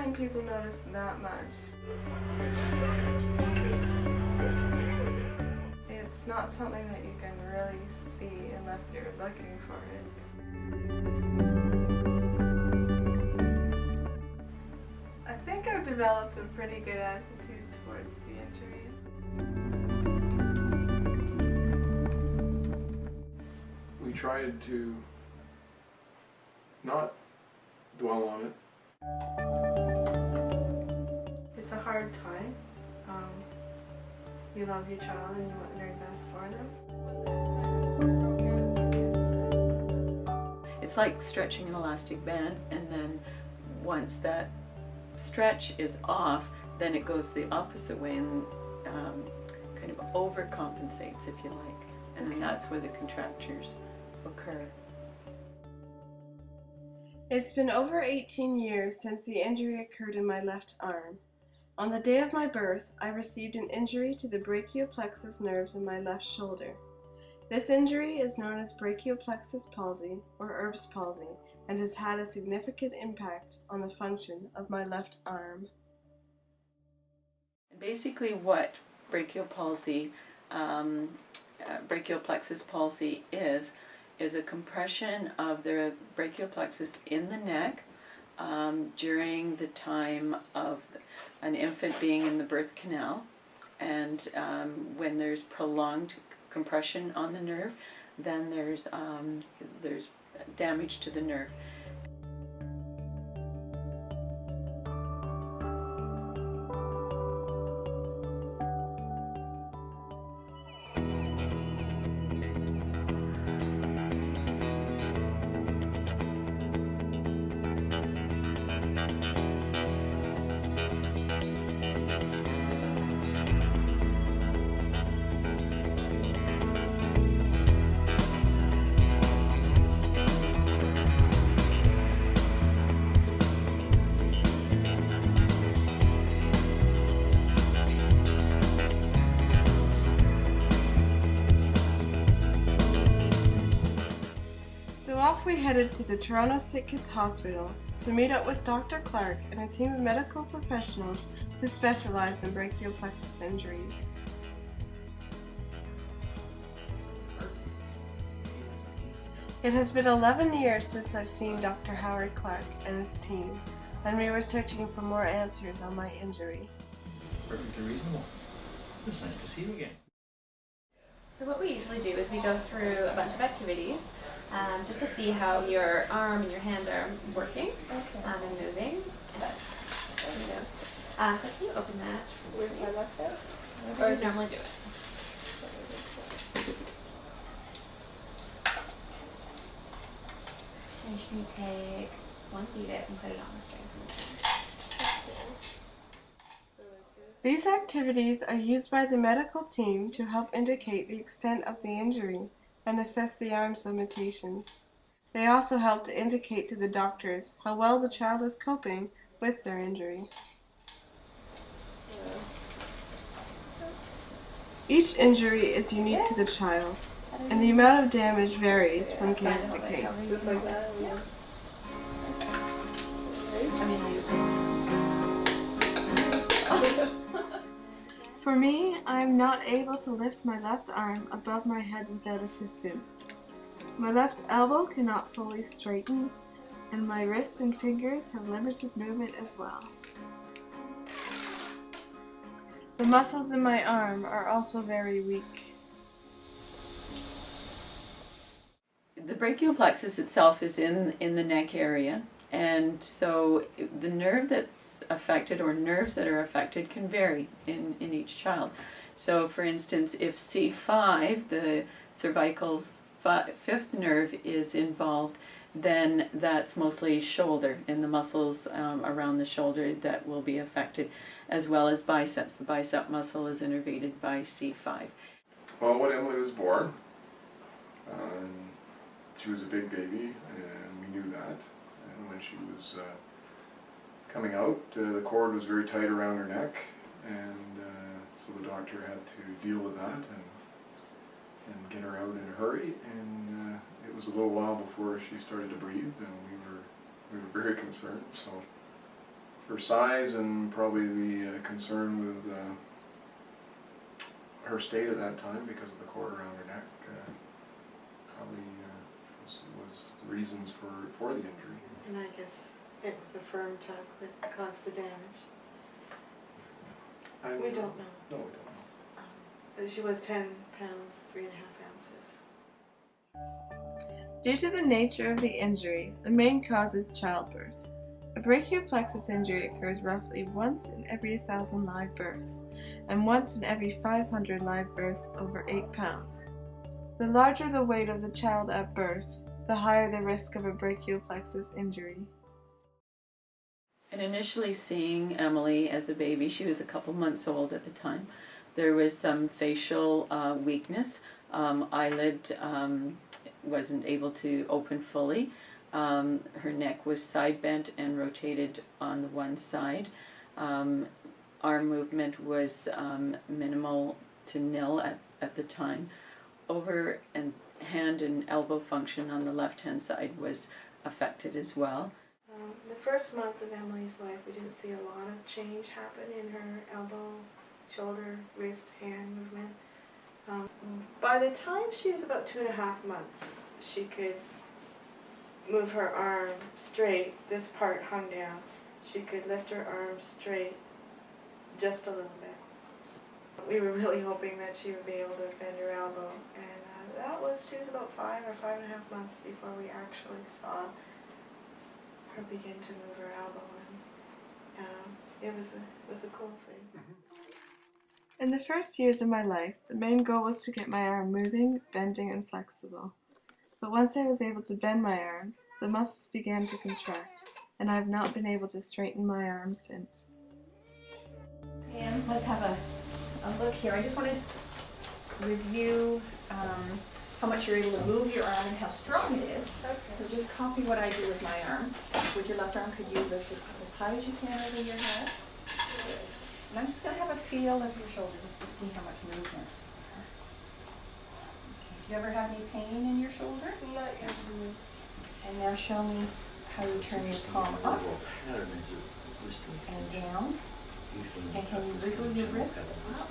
find people notice that much. It's not something that you can really see unless you're looking for it. I think I've developed a pretty good attitude towards the injury. We tried to not dwell on it. It's a hard time. You love your child and you want the very best for them. It's like stretching an elastic band, and then once that stretch is off, then it goes the opposite way and kind of overcompensates, if you like. And then that's where the contractures occur. It's been over 18 years since the injury occurred in my left arm. On the day of my birth, I received an injury to the brachial plexus nerves in my left shoulder. This injury is known as brachial plexus palsy, or Erb's palsy, and has had a significant impact on the function of my left arm. Basically what brachial palsy, brachial plexus palsy is a compression of the brachial plexus in the neck during the time of an infant being in the birth canal, and when there's prolonged compression on the nerve, then there's damage to the nerve. Off we headed to the Toronto Sick Kids Hospital to meet up with Dr. Clarke and a team of medical professionals who specialize in brachial plexus injuries. It has been 11 years since I've seen Dr. Howard Clarke and his team, and we were searching for more answers on my injury. Perfectly reasonable. It's nice to see you again. So what we usually do is we go through a bunch of activities just to see how your arm and your hand are working and moving. So can you open that? With my left hand? Or you normally do it. And can you take one bead and put it on the string from the hand? These activities are used by the medical team to help indicate the extent of the injury and assess the arm's limitations. They also help to indicate to the doctors how well the child is coping with their injury. Each injury is unique to the child, and the amount of damage varies from case to case. Just like that? Yeah. For me, I am not able to lift my left arm above my head without assistance. My left elbow cannot fully straighten, and my wrist and fingers have limited movement as well. The muscles in my arm are also very weak. The brachial plexus itself is in the neck area, and so the nerve that's affected, or nerves that are affected, can vary in each child. So for instance, if C5, the cervical fifth nerve, is involved, then that's mostly shoulder and the muscles around the shoulder that will be affected, as well as biceps. The bicep muscle is innervated by C5. Well, when Emily was born, she was a big baby, and we knew that. And when she was coming out, the cord was very tight around her neck, and so the doctor had to deal with that and get her out in a hurry. And it was a little while before she started to breathe, and we were very concerned. So her size and probably the concern with her state at that time because of the cord around her neck probably was reasons for the injury. And I guess it was a firm tug that caused the damage. We don't know. No, we don't know. But she was 10 pounds, 3.5 ounces. Due to the nature of the injury, the main cause is childbirth. A brachial plexus injury occurs roughly once in every 1,000 live births, and once in every 500 live births over 8 pounds. The larger the weight of the child at birth, the higher the risk of a brachial plexus injury. And initially seeing Emily as a baby, she was a couple months old at the time, there was some facial weakness. Eyelid wasn't able to open fully. Her neck was side bent and rotated on the one side. Arm movement was minimal to nil at the time. Over and hand and elbow function on the left-hand side was affected as well. The first month of Emily's life, we didn't see a lot of change happen in her elbow, shoulder, wrist, hand movement. By the time she was about 2.5 months, she could move her arm straight. This part hung down. She could lift her arm straight just a little bit. We were really hoping that she would be able to bend her elbow, and she was about 5 or 5.5 months before we actually saw her begin to move her elbow, and it was a cool thing. In the first years of my life, the main goal was to get my arm moving, bending, and flexible. But once I was able to bend my arm, the muscles began to contract, and I have not been able to straighten my arm since. And let's have a look here. I just want to review how much you're able to move your arm and how strong it is. Okay. So just copy what I do with my arm. With your left arm, could you lift it up as high as you can over your head? And I'm just going to have a feel of your shoulder just to see how much movement. Okay. Do you ever have any pain in your shoulder? Not yet. And now show me how you turn your palm up and down. And can you wiggle your wrist up?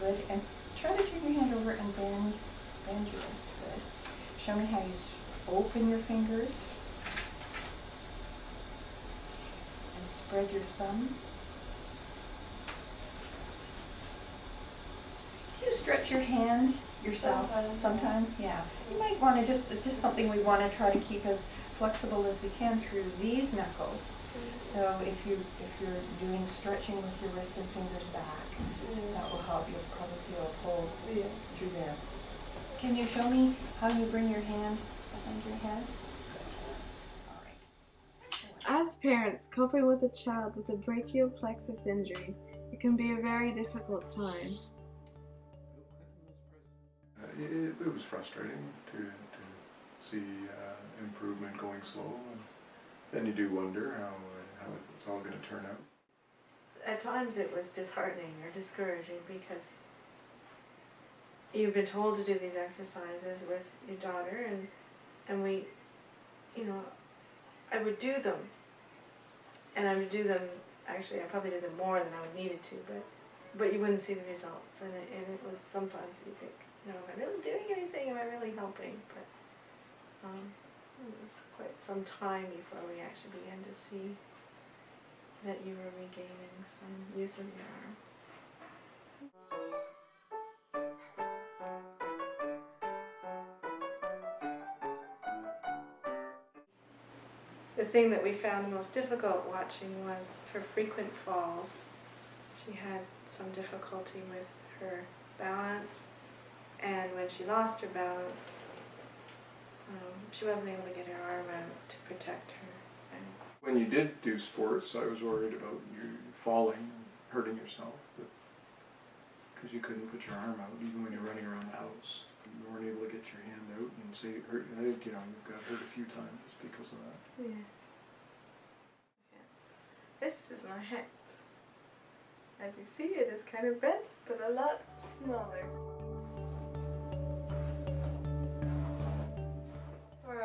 Good. And try to turn your hand over and bend your wrist. Good. Show me how you open your fingers. And spread your thumb. Do you stretch your hand yourself? Sometimes, yeah. You might want to just something we want to try to keep as flexible as we can through these knuckles. So if you're doing stretching with your wrist and fingers back, that will help. You'll probably feel a pull through there. Can you show me how you bring your hand behind your head? All right. As parents coping with a child with a brachial plexus injury, it can be a very difficult time. It was frustrating to see improvement going slow, and then you do wonder how it's all going to turn out. At times it was disheartening or discouraging because you've been told to do these exercises with your daughter, and we, I would do them, and I would do them, actually I probably did them more than I would needed to, but you wouldn't see the results, and it was sometimes you think, am I really doing anything, am I really helping, but it was quite some time before we actually began to see that you were regaining some use of your arm. The thing that we found the most difficult watching was her frequent falls. She had some difficulty with her balance, and when she lost her balance, she wasn't able to get her arm out to protect her. When you did do sports, I was worried about you falling and hurting yourself, because you couldn't put your arm out even when you're running around the house. You weren't able to get your hand out and say it hurt. I think you've got hurt a few times because of that. Yeah. This is my hand. As you see, it is kind of bent, but a lot smaller. For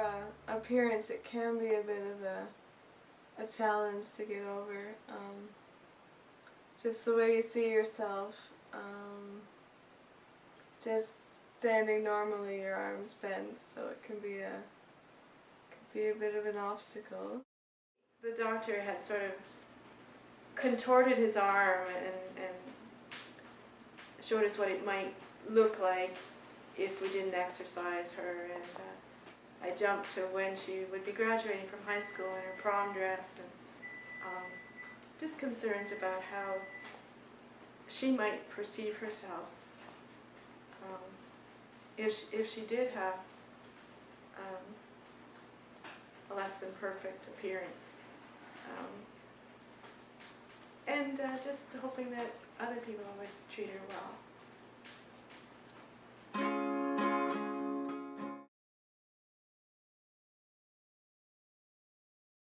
appearance, it can be a bit of a challenge to get over. Just the way you see yourself. Just standing normally, your arms bent, so it can be a bit of an obstacle. The doctor had sort of contorted his arm and showed us what it might look like if we didn't exercise her, and I jumped to when she would be graduating from high school in her prom dress, and just concerns about how she might perceive herself if she did have a less than perfect appearance, and just hoping that other people would treat her well.